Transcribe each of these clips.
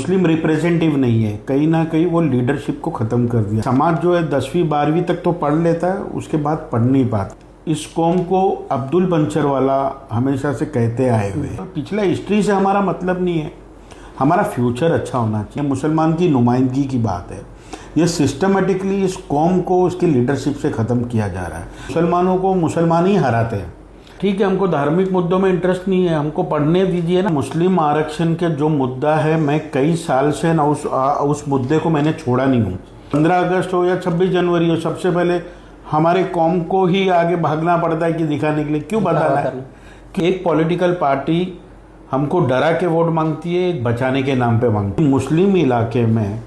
मुस्लिम representative नहीं है, कहीं ना कहीं वो लीडरशिप को ख़त्म कर दिया। समाज जो है 10वीं 12वीं तक तो पढ़ लेता है, उसके बाद पढ़ नहीं पाता। इस कौम को अब्दुल पंचरवाला हमेशा से कहते आए हुए, पिछला हिस्ट्री से हमारा मतलब नहीं है, हमारा फ्यूचर अच्छा होना चाहिए। मुसलमान की नुमाइंदगी की बात है, ये सिस्टमेटिकली इस कौम को उसकी लीडरशिप से ख़त्म किया जा रहा है। मुसलमानों को मुसलमान ही हराते हैं। ठीक है, हमको धार्मिक मुद्दों में इंटरेस्ट नहीं है, हमको पढ़ने दीजिए ना। मुस्लिम आरक्षण के जो मुद्दा है, मैं कई साल से ना उस मुद्दे को मैंने छोड़ा नहीं हूँ। 15 अगस्त हो या 26 जनवरी हो, सबसे पहले हमारे कौम को ही आगे भागना पड़ता है कि दिखाने के लिए। क्यों बताना है कि एक पॉलिटिकल पार्टी हमको डरा के वोट मांगती है, एक बचाने के नाम पे मांगती है। मुस्लिम इलाके में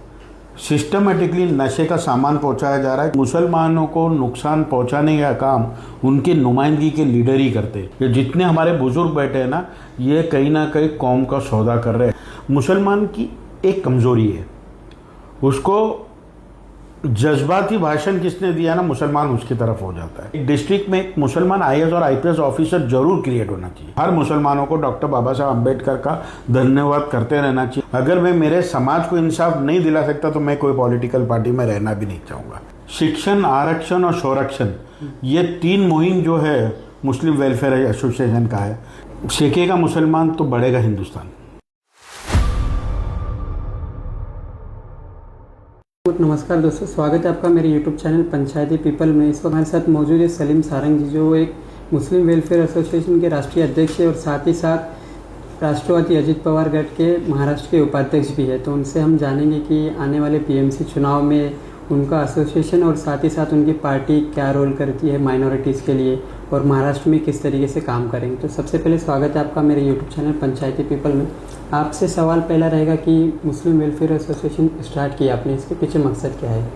सिस्टमेटिकली नशे का सामान पहुंचाया जा रहा है। मुसलमानों को नुकसान पहुंचाने का काम उनकी नुमाइंदगी के लीडर ही करते हैं। ये जितने हमारे बुजुर्ग बैठे हैं ना, ये कहीं ना कहीं कौम का सौदा कर रहे हैं। मुसलमान की एक कमज़ोरी है, उसको जज्बाती भाषण किसने दिया ना, मुसलमान उसकी तरफ हो जाता है। डिस्ट्रिक्ट में एक मुसलमान IAS और IPS ऑफिसर जरूर क्रिएट होना चाहिए। हर मुसलमानों को डॉक्टर बाबा साहब अम्बेडकर का धन्यवाद करते रहना चाहिए। अगर मैं मेरे समाज को इंसाफ नहीं दिला सकता तो मैं कोई पॉलिटिकल पार्टी में रहना भी नहीं चाहूँगा। शिक्षण, आरक्षण और संरक्षण, ये 3 मुहिम जो है मुस्लिम वेलफेयर एसोसिएशन का है। सीखेगा मुसलमान तो बढ़ेगा हिंदुस्तान। नमस्कार दोस्तों, स्वागत है आपका मेरे YouTube चैनल पंचायती पीपल में। इस वक्त हमारे साथ मौजूद है सलीम सारंग जी, जो एक मुस्लिम वेलफेयर एसोसिएशन के राष्ट्रीय अध्यक्ष है और साथ ही साथ राष्ट्रवादी अजित पवार गठ के महाराष्ट्र के उपाध्यक्ष भी है। तो उनसे हम जानेंगे कि आने वाले PMC चुनाव में उनका एसोसिएशन और साथ ही साथ उनकी पार्टी क्या रोल करती है माइनॉरिटीज़ के लिए और महाराष्ट्र में किस तरीके से काम करेंगे। तो सबसे पहले स्वागत है आपका मेरे YouTube चैनल पंचायती पीपल में। आपसे सवाल पहला रहेगा कि मुस्लिम वेलफेयर एसोसिएशन स्टार्ट किया आपने, इसके पीछे मकसद क्या है?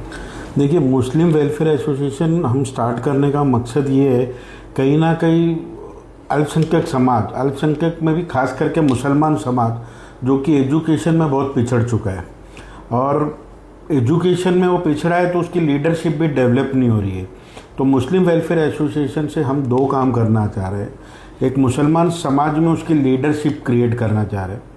देखिए, मुस्लिम वेलफेयर एसोसिएशन हम स्टार्ट करने का मकसद ये है, कहीं ना कहीं अल्पसंख्यक समाज, अल्पसंख्यक में भी खास करके मुसलमान समाज जो कि एजुकेशन में बहुत पिछड़ चुका है और एजुकेशन में वो पिछड़ा है तो उसकी लीडरशिप भी डेवलप नहीं हो रही है। तो मुस्लिम वेलफेयर एसोसिएशन से हम 2 काम करना चाह रहे हैं। एक, मुसलमान समाज में उसकी लीडरशिप क्रिएट करना चाह रहे हैं।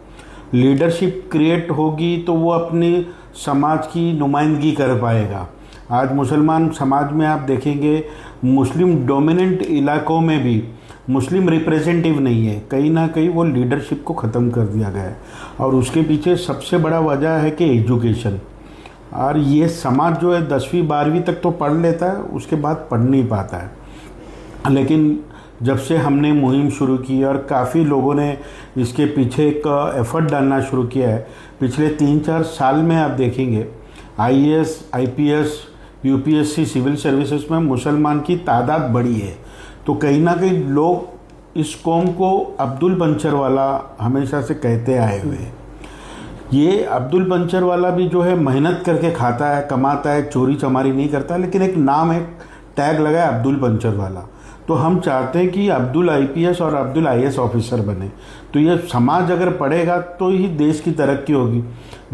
लीडरशिप क्रिएट होगी तो वो अपनी समाज की नुमाइंदगी कर पाएगा। आज मुसलमान समाज में आप देखेंगे, मुस्लिम डोमिनेंट इलाकों में भी मुस्लिम रिप्रेजेंटेटिव नहीं है, कहीं ना कहीं वो लीडरशिप को ख़त्म कर दिया गया है। और उसके पीछे सबसे बड़ा वजह है कि एजुकेशन। और ये समाज जो है 10वीं 12वीं तक तो पढ़ लेता है, उसके बाद पढ़ नहीं पाता है। लेकिन जब से हमने मुहिम शुरू की और काफ़ी लोगों ने इसके पीछे एक एफर्ट डालना शुरू किया है, पिछले 3-4 साल में आप देखेंगे IAS, IPS, UPSC civil services में मुसलमान की तादाद बढ़ी है। तो कहीं ना कहीं लोग इस कौम को अब्दुल पंचरवाला हमेशा से कहते आए हुए हैं। ये अब्दुल पंचरवाला भी जो है मेहनत करके खाता है, कमाता है, चोरी चमारी नहीं करता, लेकिन एक नाम, एक टैग लगा है अब्दुल पंचरवाला। तो हम चाहते हैं कि अब्दुल IPS और अब्दुल IAS ऑफिसर बने। तो ये समाज अगर पढ़ेगा तो ही देश की तरक्की होगी।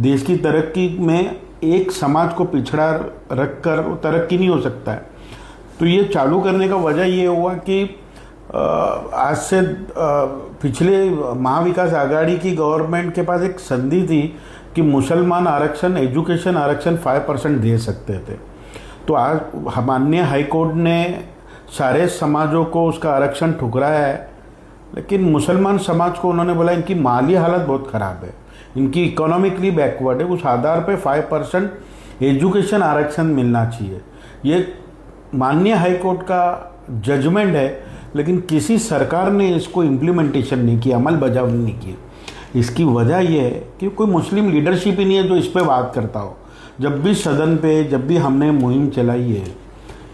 देश की तरक्की में एक समाज को पिछड़ा रख कर तरक्की नहीं हो सकता है। तो ये चालू करने का वजह ये हुआ कि आज से पिछले महाविकास आघाड़ी की गवर्नमेंट के पास एक संधि थी कि मुसलमान आरक्षण, एजुकेशन आरक्षण 5% दे सकते थे। तो आज माननीय हाईकोर्ट ने सारे समाजों को उसका आरक्षण ठुकराया है, लेकिन मुसलमान समाज को उन्होंने बोला इनकी माली हालत बहुत ख़राब है, इनकी इकोनॉमिकली बैकवर्ड है, उस आधार पे 5% एजुकेशन आरक्षण मिलना चाहिए। ये माननीय हाईकोर्ट का जजमेंट है, लेकिन किसी सरकार ने इसको इम्प्लीमेंटेशन नहीं किया, अमल बजावनी नहीं की। इसकी वजह यह है कि कोई मुस्लिम लीडरशिप ही नहीं है जो इस पर बात करता हो। जब भी सदन पे, जब भी हमने मुहिम चलाई है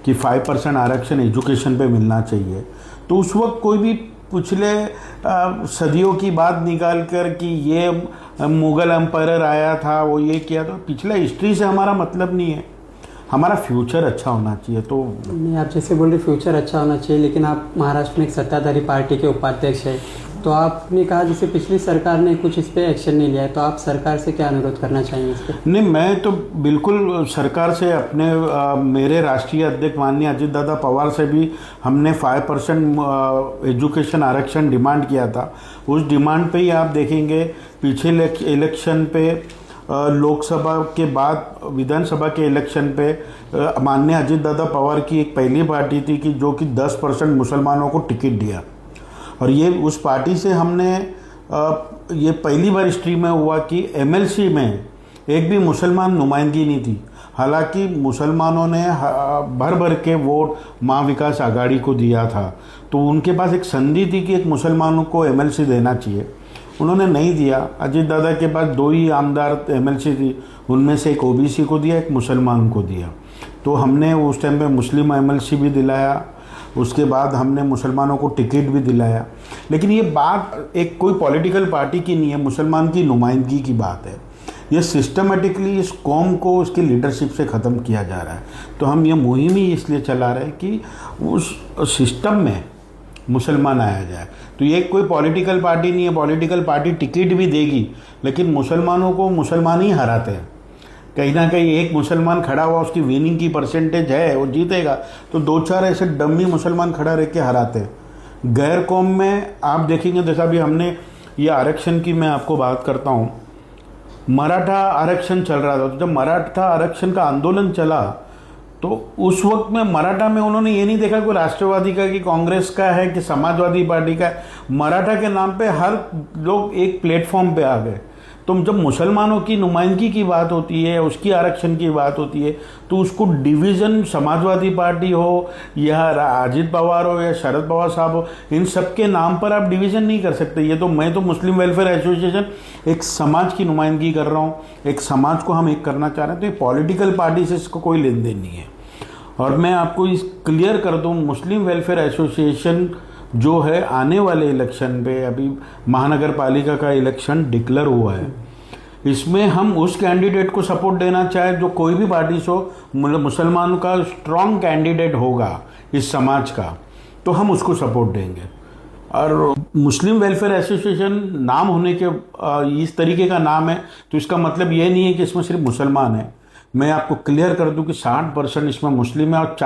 कि 5% आरक्षण एजुकेशन पे मिलना चाहिए, तो उस वक्त कोई भी पिछले सदियों की बात निकाल कर कि ये मुग़ल एम्पायर आया था, वो ये किया, तो पिछला हिस्ट्री से हमारा मतलब नहीं है, हमारा फ्यूचर अच्छा होना चाहिए। तो नहीं, आप जैसे बोल रहे फ्यूचर अच्छा होना चाहिए, लेकिन आप महाराष्ट्र में एक सत्ताधारी पार्टी के उपाध्यक्ष हैं, तो आपने कहा जैसे पिछली सरकार ने कुछ इस पर एक्शन नहीं लिया है, तो आप सरकार से क्या अनुरोध करना चाहेंगे इस पर? नहीं, मैं तो बिल्कुल सरकार से अपने मेरे राष्ट्रीय अध्यक्ष माननीय अजित दादा पवार से भी हमने 5% एजुकेशन आरक्षण डिमांड किया था। उस डिमांड पे ही आप देखेंगे पीछे इलेक्शन पे लोकसभा के बाद विधानसभा के इलेक्शन पे माननीय अजीत दादा पवार की एक पहली पार्टी थी कि जो कि 10% मुसलमानों को टिकट दिया, और ये उस पार्टी से हमने ये पहली बार हिस्ट्री में हुआ कि एमएलसी में एक भी मुसलमान नुमाइंदगी नहीं थी। हालांकि मुसलमानों ने भर भर के वोट माँ विकास आघाड़ी को दिया था, तो उनके पास एक संधि थी कि एक मुसलमानों को एमएलसी देना चाहिए, उन्होंने नहीं दिया। अजीत दादा के पास 2 ही आमदार एमएलसी थी, उनमें से एक ओबीसी को दिया, एक मुसलमान को दिया। तो हमने उस टाइम पे मुस्लिम एमएलसी भी दिलाया, उसके बाद हमने मुसलमानों को टिकट भी दिलाया। लेकिन ये बात एक कोई पॉलिटिकल पार्टी की नहीं है, मुसलमान की नुमाइंदगी की बात है। ये सिस्टमेटिकली इस कौम को उसकी लीडरशिप से ख़त्म किया जा रहा है। तो हम ये मुहिम ही इसलिए चला रहे हैं कि उस सिस्टम में मुसलमान आया जाए। तो ये कोई पॉलिटिकल पार्टी नहीं है, पॉलिटिकल पार्टी टिकट भी देगी लेकिन मुसलमानों को मुसलमान ही हराते हैं। कहीं ना कहीं एक मुसलमान खड़ा हुआ, उसकी विनिंग की परसेंटेज है, वो जीतेगा, तो 2-4 ऐसे डम्मी मुसलमान खड़ा रह के हराते हैं। गैर कौम में आप देखेंगे, जैसा भी हमने ये आरक्षण की मैं आपको बात करता हूँ, मराठा आरक्षण चल रहा था, तो जब मराठा आरक्षण का आंदोलन चला तो उस वक्त में मराठा में उन्होंने ये नहीं देखा कोई राष्ट्रवादी का कि कांग्रेस का है कि समाजवादी पार्टी का है। मराठा के नाम पे हर लोग एक प्लेटफॉर्म पे आ गए। तो जब मुसलमानों की नुमाइंदगी की बात होती है, उसकी आरक्षण की बात होती है, तो उसको डिवीज़न समाजवादी पार्टी हो या अजीत पवार हो या शरद पवार साहब हो, इन सब के नाम पर आप डिवीज़न नहीं कर सकते। ये तो मैं तो मुस्लिम वेलफेयर एसोसिएशन एक समाज की नुमाइंदगी कर रहा हूँ, एक समाज को हम एक करना चाह रहे हैं। तो ये पॉलिटिकल पार्टी से इसको कोई लेन देन नहीं है। और मैं आपको इस क्लियर कर दूँ, मुस्लिम वेलफेयर एसोसिएशन जो है आने वाले इलेक्शन पे, अभी महानगर पालिका का इलेक्शन डिक्लेयर हुआ है, इसमें हम उस कैंडिडेट को सपोर्ट देना चाहे जो कोई भी पार्टी से हो, मुसलमान का स्ट्रॉन्ग कैंडिडेट होगा इस समाज का, तो हम उसको सपोर्ट देंगे। और मुस्लिम वेलफेयर एसोसिएशन नाम होने के इस तरीके का नाम है, तो इसका मतलब ये नहीं है कि इसमें सिर्फ मुसलमान है। मैं आपको क्लियर कर दूं कि 60% इसमें मुस्लिम है और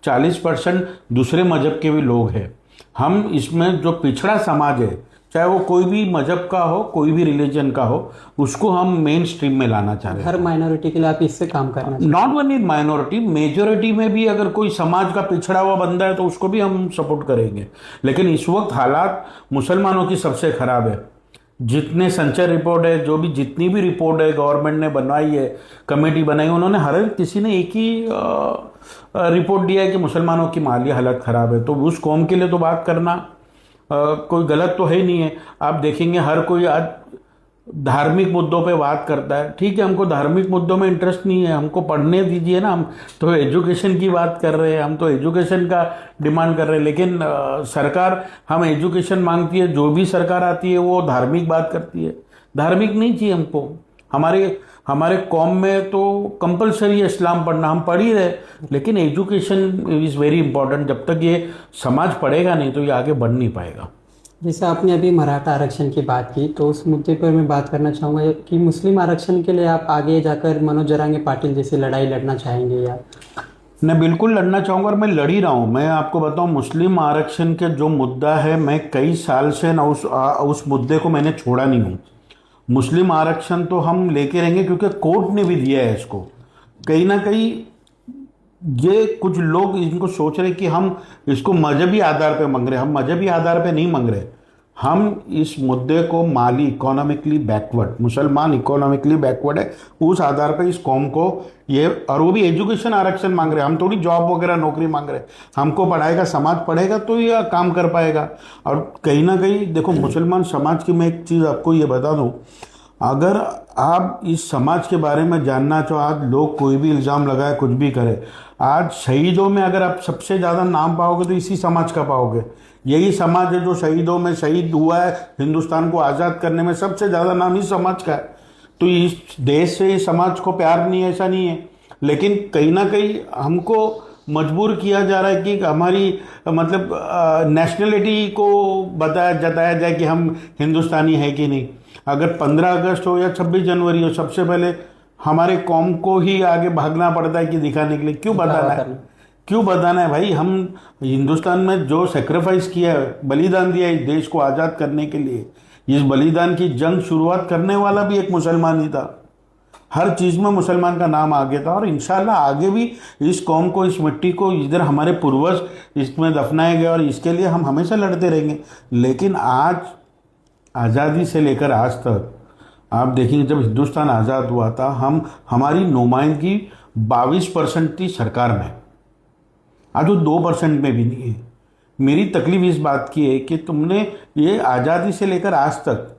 40% दूसरे मजहब के भी लोग हैं। हम इसमें जो पिछड़ा समाज है, चाहे वो कोई भी मजहब का हो, कोई भी रिलीजन का हो, उसको हम मेन स्ट्रीम में लाना चाह रहे हैं। हर माइनॉरिटी के लिए आप इससे काम करना चाहिए। नॉट ओनली माइनॉरिटी, मेजोरिटी में भी अगर कोई समाज का पिछड़ा हुआ बंदा है तो उसको भी हम सपोर्ट करेंगे। लेकिन इस वक्त हालात मुसलमानों की सबसे खराब है। जितने संचय रिपोर्ट है, जो भी जितनी भी रिपोर्ट है गवर्नमेंट ने बनवाई है, कमेटी बनाई, उन्होंने हर किसी ने एक ही रिपोर्ट दिया है कि मुसलमानों की माली हालत ख़राब है। तो उस कौम के लिए तो बात करना कोई गलत तो है ही नहीं है। आप देखेंगे हर कोई आज धार्मिक मुद्दों पे बात करता है। ठीक है, हमको धार्मिक मुद्दों में इंटरेस्ट नहीं है, हमको पढ़ने दीजिए ना। हम तो एजुकेशन की बात कर रहे हैं, हम तो एजुकेशन का डिमांड कर रहे हैं। लेकिन सरकार हम एजुकेशन मांगती है, जो भी सरकार आती है वो धार्मिक बात करती है। धार्मिक नहीं चाहिए हमको। हमारे कौम में तो कंपलसरी है इस्लाम पढ़ना, हम पढ़ ही रहे, लेकिन एजुकेशन इज़ वेरी इंपॉर्टेंट। जब तक ये समाज पढ़ेगा नहीं तो ये आगे बढ़ नहीं पाएगा। जैसे आपने अभी मराठा आरक्षण की बात की, तो उस मुद्दे पर मैं बात करना चाहूँगा कि मुस्लिम आरक्षण के लिए आप आगे जाकर मनोज जरांगे पाटिल जैसी लड़ाई लड़ना चाहेंगे या? मैं बिल्कुल लड़ना चाहूँगा और मैं लड़ ही रहा हूँ। मैं आपको बताऊँ, मुस्लिम आरक्षण के जो मुद्दा है, मैं कई साल से ना उस मुद्दे को मैंने छोड़ा नहीं हूँ। मुस्लिम आरक्षण तो हम लेके रहेंगे क्योंकि कोर्ट ने भी दिया है इसको। कहीं ना कहीं ये कुछ लोग इनको सोच रहे कि हम इसको मजहबी आधार पे मांग रहे हैं। हम मजहबी आधार पे नहीं मांग रहे, हम इस मुद्दे को माली इकोनॉमिकली बैकवर्ड, मुसलमान इकोनॉमिकली बैकवर्ड है, उस आधार पे इस कौम को ये, और वो भी एजुकेशन आरक्षण मांग रहे हैं। हम थोड़ी जॉब वगैरह नौकरी मांग रहे हैं। हमको पढ़ाएगा समाज, पढ़ेगा तो ये काम कर पाएगा। और कहीं ना कहीं देखो, मुसलमान समाज की मैं एक चीज़ आपको ये बता दूँ, अगर आप इस समाज के बारे में जानना चाहो, आज लोग कोई भी इल्ज़ाम लगाए, कुछ भी करे, आज शहीदों में अगर आप सबसे ज़्यादा नाम पाओगे तो इसी समाज का पाओगे। यही समाज है जो शहीदों में शहीद हुआ है, हिंदुस्तान को आज़ाद करने में सबसे ज़्यादा नाम इस समाज का है। तो इस देश से इस समाज को प्यार नहीं है ऐसा नहीं है, लेकिन कहीं ना कहीं हमको मजबूर किया जा रहा है कि हमारी मतलब नेशनलिटी को जताया जाए कि हम हिंदुस्तानी है कि नहीं। अगर 15 अगस्त हो या 26 जनवरी हो, सबसे पहले हमारे कौम को ही आगे भागना पड़ता है कि दिखाने के लिए। क्यों बताना है भाई? हम हिंदुस्तान में जो सेक्रीफाइस किया है, बलिदान दिया है इस देश को आज़ाद करने के लिए, इस बलिदान की जंग शुरुआत करने वाला भी एक मुसलमान ही था। हर चीज़ में मुसलमान का नाम आगे था, और इंशाल्लाह आगे भी इस कौम को, इस मिट्टी को, इधर हमारे पूर्वज इसमें दफनाए गए और इसके लिए हम हमेशा लड़ते रहेंगे। लेकिन आज आज़ादी से लेकर आज तक आप देखेंगे, जब हिंदुस्तान आज़ाद हुआ था हमारी नुमाइंदगी 22% थी सरकार में, आज वो 2% में भी नहीं है। मेरी तकलीफ इस बात की है कि तुमने ये आज़ादी से लेकर आज तक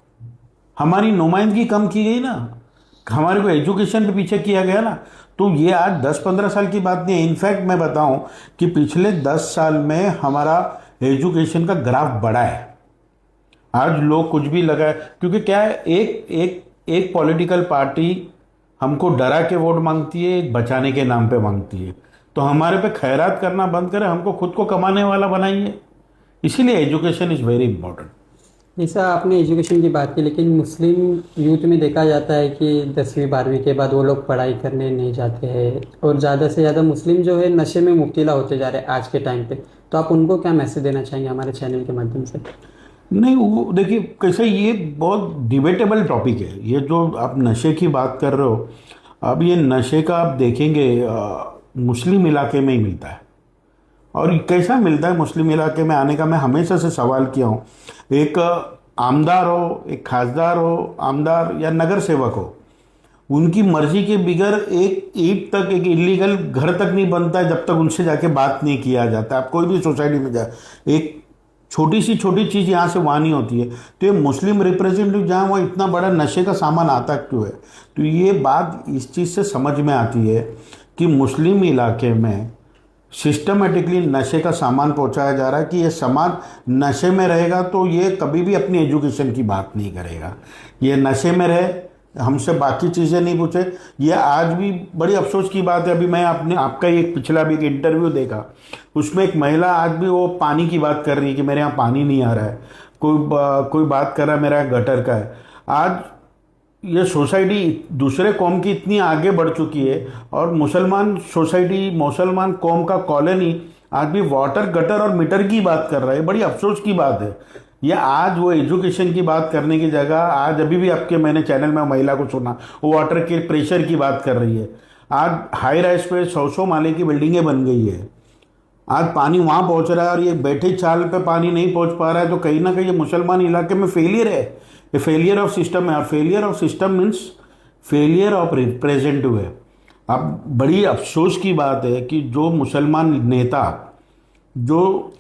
हमारी नुमाइंदगी कम की गई ना, हमारे को एजुकेशन पे पीछे किया गया ना। तो ये आज 10-15 साल की बात नहीं है। इनफैक्ट मैं बताऊं कि पिछले 10 साल में हमारा एजुकेशन का ग्राफ बढ़ा है। आज लोग कुछ भी लगा है, क्योंकि क्या है, एक पॉलिटिकल पार्टी हमको डरा के वोट मांगती है, एक बचाने के नाम पे मांगती है। तो हमारे पे खैरात करना बंद करें, हमको खुद को कमाने वाला बनाइए। इसीलिए एजुकेशन इज़ वेरी इंपॉर्टेंट। जैसा आपने एजुकेशन की बात की, लेकिन मुस्लिम यूथ में देखा जाता है कि 10वीं 12वीं के बाद वो लोग पढ़ाई करने नहीं जाते हैं, और ज़्यादा से ज़्यादा मुस्लिम जो है नशे में मुब्तला होते जा रहे हैं आज के टाइम पे। तो आप उनको क्या मैसेज देना चाहेंगे हमारे चैनल के माध्यम से? नहीं, वो देखिए कैसे, ये बहुत डिबेटेबल टॉपिक है। ये जो आप नशे की बात कर रहे हो, अब ये नशे का आप देखेंगे मुस्लिम इलाके में ही मिलता है। और कैसा मिलता है मुस्लिम इलाके में आने का मैं हमेशा से सवाल किया हूँ। एक आमदार हो, एक खासदार हो, आमदार या नगर सेवक हो, उनकी मर्जी के बिगर एक ईंट तक, एक इलीगल घर तक नहीं बनता है जब तक उनसे जाके बात नहीं किया जाता। आप कोई भी सोसाइटी में जाए, एक छोटी चीज़ यहाँ से वहाँ नहीं होती है। तो ये मुस्लिम रिप्रेजेंटेटिव जहाँ वहाँ इतना बड़ा नशे का सामान आता क्यों है? तो ये बात इस चीज़ से समझ में आती है कि मुस्लिम इलाके में सिस्टमेटिकली नशे का सामान पहुंचाया जा रहा है कि ये समाज नशे में रहेगा तो ये कभी भी अपनी एजुकेशन की बात नहीं करेगा। ये नशे में रहे, हमसे बाकी चीज़ें नहीं पूछे। ये आज भी बड़ी अफसोस की बात है। अभी मैं आपका एक पिछला भी एक इंटरव्यू देखा, उसमें एक महिला आज भी वो पानी की बात कर रही है कि मेरे यहाँ पानी नहीं आ रहा है। कोई बात कर रहा है मेरा गटर का है। आज ये सोसाइटी दूसरे कौम की इतनी आगे बढ़ चुकी है, और मुसलमान सोसाइटी, मुसलमान कौम का कॉलोनी आज भी वाटर, गटर और मीटर की बात कर रहा है। बड़ी अफसोस की बात है। ये आज वो एजुकेशन की बात करने की जगह आज अभी भी आपके मैंने चैनल में महिला को सुना, वो वाटर के प्रेशर की बात कर रही है। आज हाई राइज पे 100 माले की बिल्डिंगें बन गई है। आज पानी वहाँ पहुँच रहा है और ये बैठे चाल पे पानी नहीं पहुँच पा रहा है। तो कहीं ना कहीं ये मुसलमान इलाके में फेलियर है, ये फेलियर ऑफ सिस्टम है। और failure of system means failure of representative है। अब बड़ी अफसोस की बात है कि जो मुसलमान नेता जो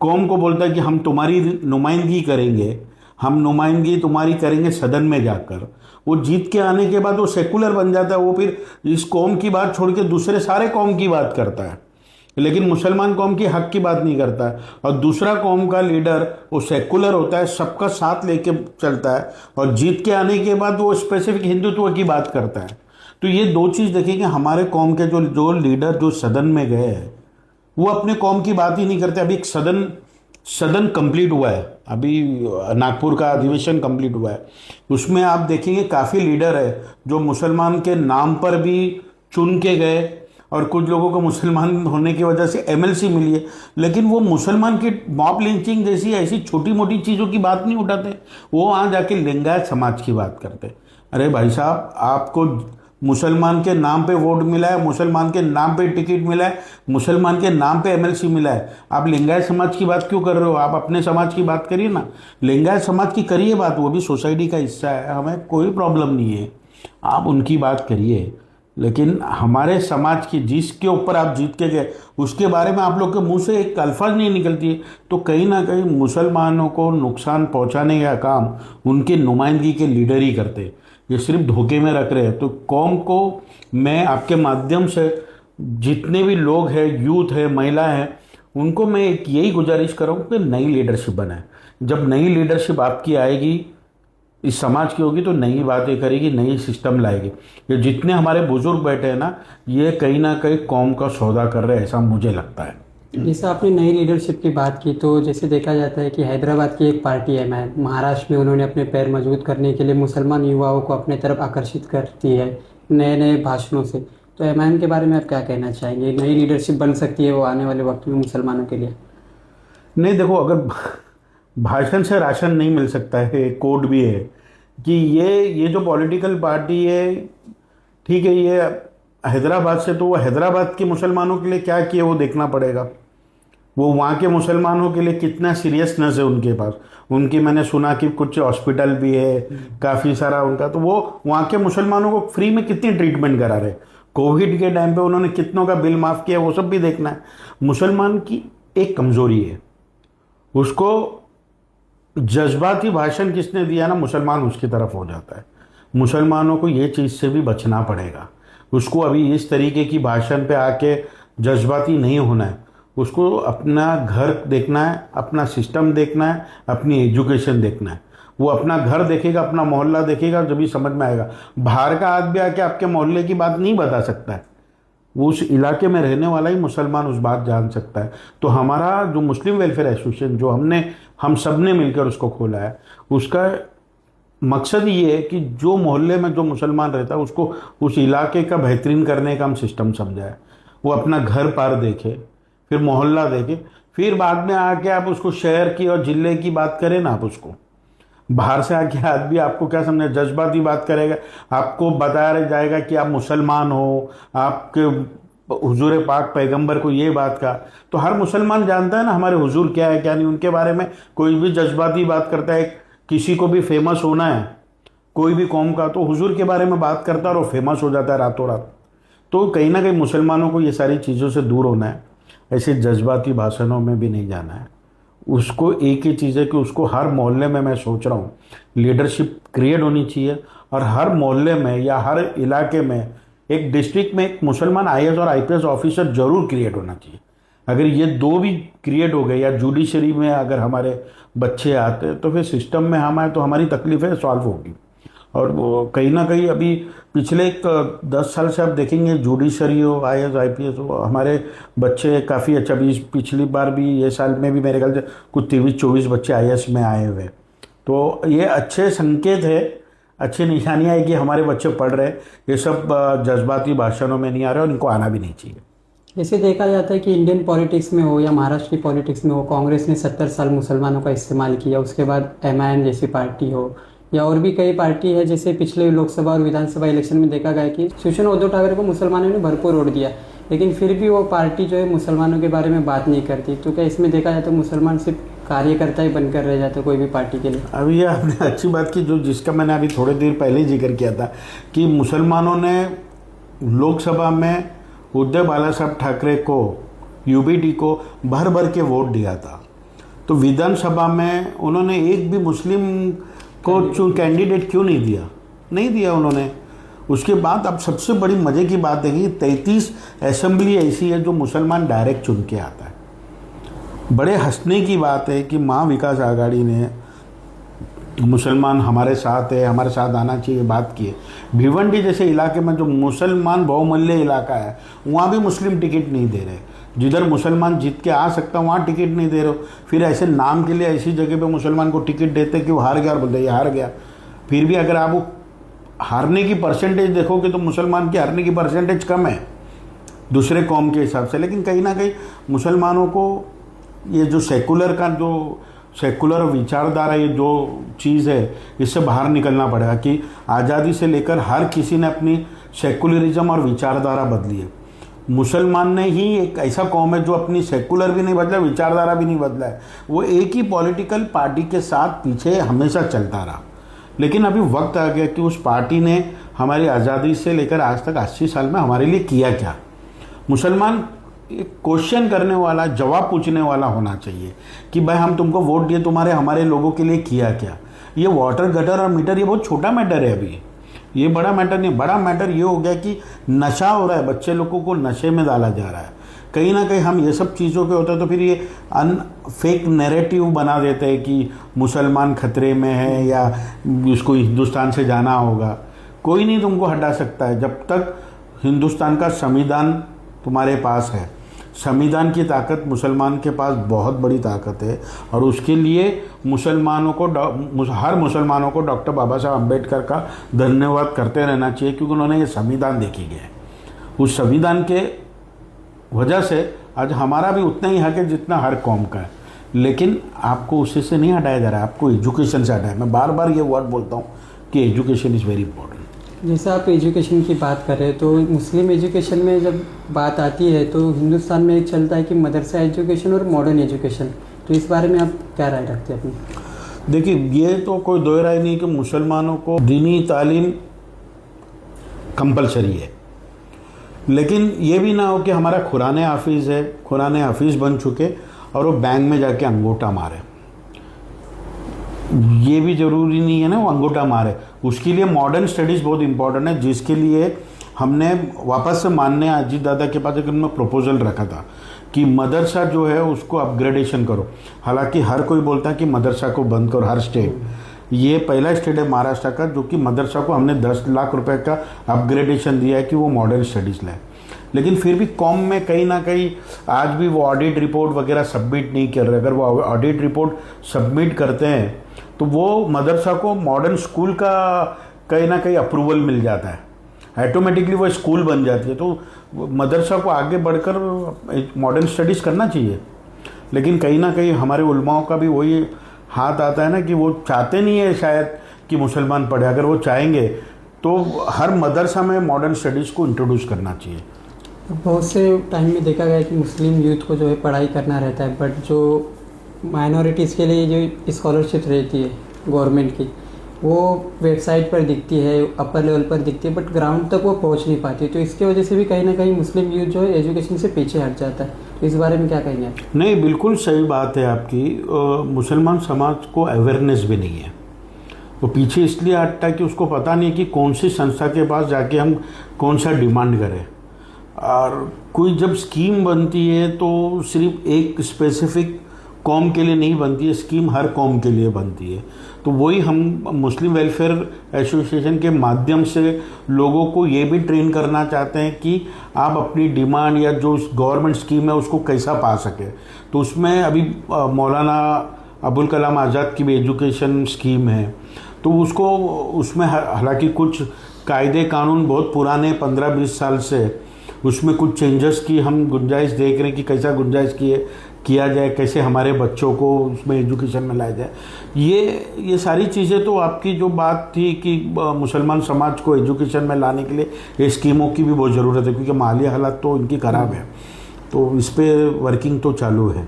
कौम को बोलता है कि हम तुम्हारी नुमाइंदगी करेंगे, हम नुमाइंदगी तुम्हारी करेंगे सदन में जाकर, वो जीत के आने के बाद वो सेकुलर बन जाता है। वो फिर इस कौम की बात छोड़ के दूसरे सारे कौम की बात करता है, लेकिन मुसलमान कौम की हक की बात नहीं करता है। और दूसरा कौम का लीडर वो सेकुलर होता है, सबका साथ लेके चलता है, और जीत के आने के बाद वो स्पेसिफिक हिंदुत्व की बात करता है। तो ये दो चीज़ देखेंगे, हमारे कौम के जो लीडर जो सदन में गए हैं वो अपने कौम की बात ही नहीं करते। अभी एक सदन कंप्लीट हुआ है, अभी नागपुर का अधिवेशन कंप्लीट हुआ है, उसमें आप देखेंगे काफ़ी लीडर है जो मुसलमान के नाम पर भी चुन के गए, और कुछ लोगों को मुसलमान होने की वजह से एमएलसी मिली है, लेकिन वो मुसलमान की मॉब लिंचिंग जैसी ऐसी छोटी मोटी चीज़ों की बात नहीं उठाते। वो वहाँ जाके लिंगायत समाज की बात करते। अरे भाई साहब, आपको मुसलमान के नाम पे वोट मिला है, मुसलमान के नाम पे टिकट मिला है, मुसलमान के नाम पे एमएलसी मिला है, आप लिंगायत समाज की बात क्यों कर रहे हो? आप अपने समाज की बात करिए ना, लिंगायत समाज की करिए बात, वो भी सोसाइटी का हिस्सा है, हमें कोई प्रॉब्लम नहीं है, आप उनकी बात करिए। लेकिन हमारे समाज की जिसके ऊपर आप जीत के गए उसके बारे में आप लोग के मुंह से एक अल्फाज नहीं निकलती है, तो कहीं ना कहीं मुसलमानों को नुकसान पहुंचाने का काम उनके नुमाइंदगी के लीडर ही करते हैं। ये सिर्फ धोखे में रख रहे हैं। तो कौम को मैं आपके माध्यम से, जितने भी लोग हैं, यूथ है, महिला हैं, उनको मैं एक यही गुजारिश करूँ कि नई लीडरशिप बनाए। जब नई लीडरशिप आपकी आएगी, इस समाज की होगी, तो नई बातें करेगी, नई सिस्टम लाएगी। ये जितने हमारे बुजुर्ग बैठे हैं ना, ये कहीं ना कहीं कौम का सौदा कर रहे हैं, ऐसा मुझे लगता है। जैसे आपने नई लीडरशिप की बात की, तो जैसे देखा जाता है कि हैदराबाद की एक पार्टी है महाराष्ट्र में, उन्होंने अपने पैर मजबूत करने के लिए मुसलमान युवाओं को अपने तरफ आकर्षित करती है नए नए भाषणों से। तो एमआईएम के बारे में आप क्या कहना चाहेंगे? नई लीडरशिप बन सकती है वो आने वाले वक्त में मुसलमानों के लिए? नहीं देखो, अगर भाषण से राशन नहीं मिल सकता है, कोड भी है, कि ये जो पॉलिटिकल पार्टी है, ठीक है, ये हैदराबाद से, तो वो हैदराबाद के मुसलमानों के लिए क्या किए वो देखना पड़ेगा। वो वहाँ के मुसलमानों के लिए कितना सीरियसनेस है उनके पास। उनकी मैंने सुना कि कुछ हॉस्पिटल भी है, काफ़ी सारा उनका, तो वो वहाँ के मुसलमानों को फ्री में कितनी ट्रीटमेंट करा रहे। कोविड के टाइम पे उन्होंने कितनों का बिल माफ़ किया, वो सब भी देखना है। मुसलमान की एक कमज़ोरी है, उसको जज्बाती भाषण किसने दिया ना, मुसलमान उसकी तरफ हो जाता है। मुसलमानों को ये चीज़ से भी बचना पड़ेगा। उसको अभी इस तरीके की भाषण पे आके जज्बाती नहीं होना है। उसको अपना घर देखना है, अपना सिस्टम देखना है, अपनी एजुकेशन देखना है। वो अपना घर देखेगा, अपना मोहल्ला देखेगा, जब भी समझ में आएगा। बाहर का आदमी आके आपके मोहल्ले की बात नहीं बता सकता है, वो उस इलाके में रहने वाला ही मुसलमान उस बात जान सकता है। तो हमारा जो मुस्लिम वेलफेयर एसोसिएशन, जो हम सब ने मिलकर उसको खोला है, उसका मकसद ये है कि जो मोहल्ले में जो मुसलमान रहता है उसको उस इलाके का बेहतरीन करने का हम सिस्टम समझाए। वो अपना घर पार देखे, फिर मोहल्ला देखे, फिर बाद में आके आप उसको शहर की और ज़िले की बात करें ना। आप उसको बाहर से आके आदमी आपको क्या समझे, जज्बाती बात करेगा, आपको बताया जाएगा कि आप मुसलमान हो, आपके हुजूर पाक पैगंबर को ये बात का। तो हर मुसलमान जानता है ना हमारे हुजूर क्या है क्या नहीं, उनके बारे में कोई भी जज्बाती बात करता है। किसी को भी फेमस होना है, कोई भी कौम का, तो हुजूर के बारे में बात करता है और वो फेमस हो जाता है रातों रात। तो कहीं ना कहीं मुसलमानों को ये सारी चीज़ों से दूर होना है, ऐसे जज्बाती भाषणों में भी नहीं जाना है। उसको एक ही चीज़ है कि उसको हर मोहल्ले में, मैं सोच रहा हूँ, लीडरशिप क्रिएट होनी चाहिए, और हर मोहल्ले में या हर इलाके में, एक डिस्ट्रिक्ट में एक मुसलमान आईएएस और आईपीएस ऑफिसर जरूर क्रिएट होना चाहिए। अगर ये दो भी क्रिएट हो गए, या जुडिशरी में अगर हमारे बच्चे आते हैं, तो फिर सिस्टम में हम आए तो हमारी तकलीफ़ें सॉल्व होगी। और वो कहीं ना कहीं अभी पिछले 10 साल से आप देखेंगे, जुडिशरी हो, आईएएस आईपीएस हो, हमारे बच्चे काफ़ी अच्छा। पिछली बार भी, ये साल में भी मेरे ख्याल से कुछ 23-24 बच्चे आईएएस में आए हुए। तो ये अच्छे संकेत है, अच्छी निशानियाँ है कि हमारे बच्चे पढ़ रहे। ये सब जज्बाती भाषणों में नहीं आ रहे, और इनको आना भी नहीं चाहिए। ऐसे देखा जाता है कि इंडियन पॉलिटिक्स में हो या महाराष्ट्र की पॉलिटिक्स में हो, कांग्रेस ने 70 साल मुसलमानों का इस्तेमाल किया। उसके बाद एमआईएम जैसी पार्टी हो, या और भी कई पार्टी है, जैसे पिछले लोकसभा और विधानसभा इलेक्शन में देखा गया कि शिवसेना उद्धव ठाकरे को मुसलमानों ने भरपूर वोट दिया, लेकिन फिर भी वो पार्टी जो है मुसलमानों के बारे में बात नहीं करती। तो क्या इसमें देखा जाए तो मुसलमान सिर्फ कार्यकर्ता ही बनकर रह जाते कोई भी पार्टी के लिए? अभी ये आपने अच्छी बात की, जिसका मैंने अभी थोड़ी देर पहले ही जिक्र किया था, कि मुसलमानों ने लोकसभा में उद्धव बाला साहब ठाकरे को, यूबीडी को भर भर के वोट दिया था। तो विधानसभा में उन्होंने एक भी मुस्लिम को कैंडिडेट क्यों नहीं दिया? नहीं दिया उन्होंने। उसके बाद अब सबसे बड़ी मज़े की बात है कि 33 असेंबली ऐसी है जो मुसलमान डायरेक्ट चुन के आता है। बड़े हंसने की बात है कि महा विकास आघाड़ी ने मुसलमान हमारे साथ है, हमारे साथ आना चाहिए बात की है। भिवंडी जैसे इलाके में जो मुसलमान बहुमूल्य इलाका है, वहाँ भी मुस्लिम टिकट नहीं दे रहे। जिधर मुसलमान जीत के आ सकता है वहाँ टिकट नहीं दे रहे हो। फिर ऐसे नाम के लिए ऐसी जगह पे मुसलमान को टिकट देते कि वो हार गया और बोलते ये हार गया। फिर भी अगर आप वो हारने की परसेंटेज देखोगे तो मुसलमान की हारने की परसेंटेज कम है दूसरे कौम के हिसाब से। लेकिन कहीं ना कहीं मुसलमानों को ये जो सेकुलर विचारधारा, ये जो चीज़ है, इससे बाहर निकलना पड़ेगा। कि आज़ादी से लेकर हर किसी ने अपनी सेकुलरिज्म और विचारधारा बदली है। मुसलमान ने ही एक ऐसा कौम है जो अपनी सेकुलर भी नहीं बदला, विचारधारा भी नहीं बदला है। वो एक ही पॉलिटिकल पार्टी के साथ पीछे हमेशा चलता रहा। लेकिन अभी वक्त आ गया कि उस पार्टी ने हमारी आज़ादी से लेकर आज तक 80 साल में हमारे लिए किया क्या। मुसलमान एक क्वेश्चन करने वाला, जवाब पूछने वाला होना चाहिए कि भाई हम तुमको वोट दिए, तुम्हारे हमारे लोगों के लिए किया क्या। ये वाटर गटर और मीटर ये बहुत छोटा मैटर है, अभी ये बड़ा मैटर नहीं। बड़ा मैटर ये हो गया कि नशा हो रहा है, बच्चे लोगों को नशे में डाला जा रहा है। कहीं ना कहीं हम ये सब चीज़ों के होते हैं तो फिर ये फेक नैरेटिव बना देते हैं कि मुसलमान खतरे में है या उसको हिंदुस्तान से जाना होगा। कोई नहीं तुमको हटा सकता है जब तक हिंदुस्तान का संविधान तुम्हारे पास है। संविधान की ताकत मुसलमान के पास बहुत बड़ी ताकत है, और उसके लिए मुसलमानों को, हर मुसलमानों को डॉक्टर बाबा साहब अम्बेडकर का धन्यवाद करते रहना चाहिए, क्योंकि उन्होंने ये संविधान देखी गया है। उस संविधान के वजह से आज हमारा भी उतना ही हक है जितना हर कौम का है। लेकिन आपको उसी से नहीं हटाया जा रहा है, आपको एजुकेशन से हटाया। मैं बार बार ये वर्ड बोलता हूँ कि एजुकेशन इज़ वेरी इंपॉर्टेंट। जैसे आप एजुकेशन की बात कर रहे हैं, तो मुस्लिम एजुकेशन में जब बात आती है तो हिंदुस्तान में एक चलता है कि मदरसा एजुकेशन और मॉडर्न एजुकेशन, तो इस बारे में आप क्या राय रखते हैं अपनी? देखिए, ये तो कोई दो राय नहीं कि मुसलमानों को दीनी तालीम कंपलसरी है, लेकिन ये भी ना हो कि हमारा कुरान हाफिज़ है, कुरान हाफिज़ बन चुके और वो बैंक में जाके अंगूठा मारे। ये भी ज़रूरी नहीं है ना वो अंगूठा मारे। उसके लिए मॉडर्न स्टडीज़ बहुत इंपॉर्टेंट है, जिसके लिए हमने वापस से मानने अजीत दादा के पास एक उनमें प्रपोजल रखा था कि मदरसा जो है उसको अपग्रेडेशन करो। हालांकि हर कोई बोलता है कि मदरसा को बंद करो, हर स्टेट, ये पहला स्टेट है महाराष्ट्र का जो कि मदरसा को हमने 10 लाख रुपए का अपग्रेडेशन दिया है कि वो मॉडर्न स्टडीज़ लाए। लेकिन फिर भी कॉम में कहीं ना कहीं आज भी वो ऑडिट रिपोर्ट वगैरह सबमिट नहीं कर रहे। अगर वो ऑडिट रिपोर्ट सबमिट करते हैं तो वो मदरसा को मॉडर्न स्कूल का कहीं ना कहीं अप्रूवल मिल जाता है, ऑटोमेटिकली वो स्कूल बन जाती है। तो मदरसा को आगे बढ़कर मॉडर्न स्टडीज़ करना चाहिए। लेकिन कहीं ना कहीं हमारे उलमाओं का भी वही हाथ आता है ना कि वो चाहते नहीं है शायद कि मुसलमान पढ़े। अगर वो चाहेंगे तो हर मदरसा में मॉडर्न स्टडीज़ को इंट्रोड्यूस करना चाहिए। बहुत से टाइम में देखा गया है कि मुस्लिम यूथ को जो है पढ़ाई करना रहता है, बट जो माइनॉरिटीज़ के लिए जो स्कॉलरशिप रहती है गवर्नमेंट की, वो वेबसाइट पर दिखती है, अपर लेवल पर दिखती है, बट ग्राउंड तक वो पहुंच नहीं पाती। तो इसके वजह से भी कहीं ना कहीं मुस्लिम यूथ जो है एजुकेशन से पीछे हट जाता है। तो इस बारे में क्या कहेंगे आप? नहीं, बिल्कुल सही बात है आपकी। मुसलमान समाज को अवेयरनेस भी नहीं है। वो पीछे इसलिए हटता है कि उसको पता नहीं कि कौन सी संस्था के पास जाके हम कौन सा डिमांड करें। और कोई जब स्कीम बनती है तो सिर्फ एक स्पेसिफिक कौम के लिए नहीं बनती है, स्कीम हर कौम के लिए बनती है। तो वही हम मुस्लिम वेलफेयर एसोसिएशन के माध्यम से लोगों को ये भी ट्रेन करना चाहते हैं कि आप अपनी डिमांड या जो गवर्नमेंट स्कीम है उसको कैसा पा सके। तो उसमें अभी मौलाना अबुल कलाम आज़ाद की भी एजुकेशन स्कीम है, तो उसको उसमें हालांकि कुछ कायदे कानून बहुत पुराने 15-20 साल से, उसमें कुछ चेंजेस की हम गुंजाइश देख रहे हैं कि कैसा गुंजाइश किया जाए, कैसे हमारे बच्चों को उसमें एजुकेशन में लाया जाए। ये सारी चीज़ें तो आपकी जो बात थी कि मुसलमान समाज को एजुकेशन में लाने के लिए ये स्कीमों की भी बहुत ज़रूरत है, क्योंकि माली हालत तो इनकी ख़राब है। तो इस पर वर्किंग तो चालू है।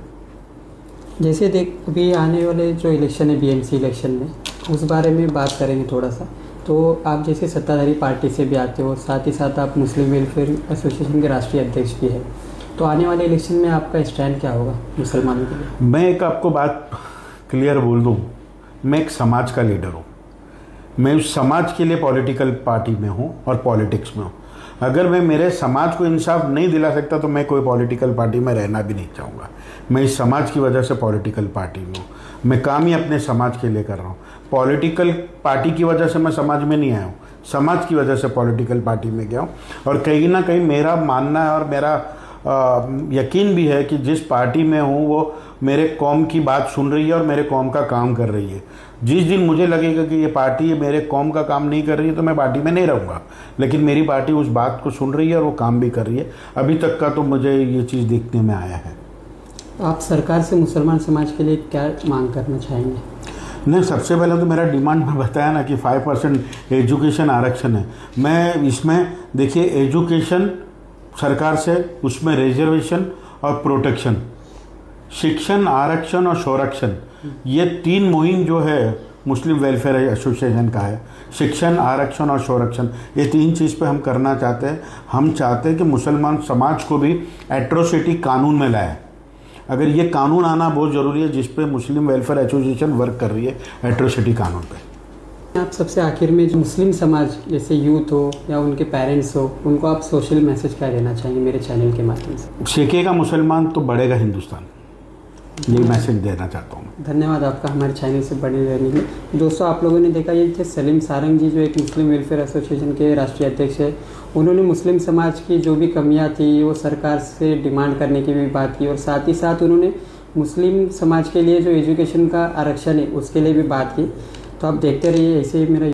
जैसे अभी आने वाले जो इलेक्शन है बीएमसी इलेक्शन में, उस बारे में बात करेंगे थोड़ा सा। तो आप जैसे सत्ताधारी पार्टी से भी आते हो, साथ ही साथ आप मुस्लिम वेलफेयर एसोसिएशन के राष्ट्रीय अध्यक्ष भी है, तो आने वाले इलेक्शन में आपका स्टैंड क्या होगा मुसलमानों के लिए? मैं एक आपको बात क्लियर बोल दूं, मैं एक समाज का लीडर हूं। मैं उस समाज के लिए पॉलिटिकल पार्टी में हूं और पॉलिटिक्स में हूं। अगर मैं मेरे समाज को इंसाफ नहीं दिला सकता तो मैं कोई पॉलिटिकल पार्टी में रहना भी नहीं चाहूँगा। मैं इस समाज की वजह से पॉलिटिकल पार्टी में हूँ। मैं काम ही अपने समाज के लिए कर रहा हूँ। पॉलिटिकल पार्टी की वजह से मैं समाज में नहीं आया हूँ, समाज की वजह से पॉलिटिकल पार्टी में गया हूँ। और कहीं ना कहीं मेरा मानना है और मेरा यकीन भी है कि जिस पार्टी में हूँ वो मेरे कौम की बात सुन रही है और मेरे कौम का काम कर रही है। जिस दिन मुझे लगेगा कि ये पार्टी मेरे कौम का काम नहीं कर रही है तो मैं पार्टी में नहीं रहूँगा, लेकिन मेरी पार्टी उस बात को सुन रही है और वो काम भी कर रही है। अभी तक का तो मुझे ये चीज़ देखने में आया है। आप सरकार से मुसलमान समाज के लिए क्या मांग करना चाहेंगे? नहीं, सबसे पहले तो मेरा डिमांड में बताया ना कि 5% एजुकेशन आरक्षण है। मैं इसमें देखिए एजुकेशन सरकार से, उसमें रिजर्वेशन और प्रोटेक्शन, शिक्षण, आरक्षण और संरक्षण, ये 3 मुहिम जो है मुस्लिम वेलफेयर एसोसिएशन का है। शिक्षण, आरक्षण और संरक्षण, ये 3 चीज़ पे हम करना चाहते हैं। हम चाहते हैं कि मुसलमान समाज को भी एट्रोसिटी कानून में लाए। अगर ये कानून आना बहुत ज़रूरी है जिस पे मुस्लिम वेलफेयर एसोसिएशन वर्क कर रही है, एट्रोसिटी कानून पे। आप सबसे आखिर में जो मुस्लिम समाज जैसे यूथ हो या उनके पेरेंट्स हो, उनको आप सोशल मैसेज क्या देना चाहेंगे मेरे चैनल के माध्यम से? सीखेगा मुसलमान तो बढ़ेगा हिंदुस्तान, ये मैसेज देना चाहता हूँ। धन्यवाद आपका हमारे चैनल से बने रहने के लिए। दोस्तों, आप लोगों ने देखा ये थे सलीम सारंग जी, जो एक मुस्लिम वेलफेयर एसोसिएशन के राष्ट्रीय अध्यक्ष है। उन्होंने मुस्लिम समाज की जो भी कमियां थी वो सरकार से डिमांड करने की भी बात की, और साथ ही साथ उन्होंने मुस्लिम समाज के लिए जो एजुकेशन का आरक्षण है उसके लिए भी बात की। तो आप देखते रहिए ऐसे ही मेरा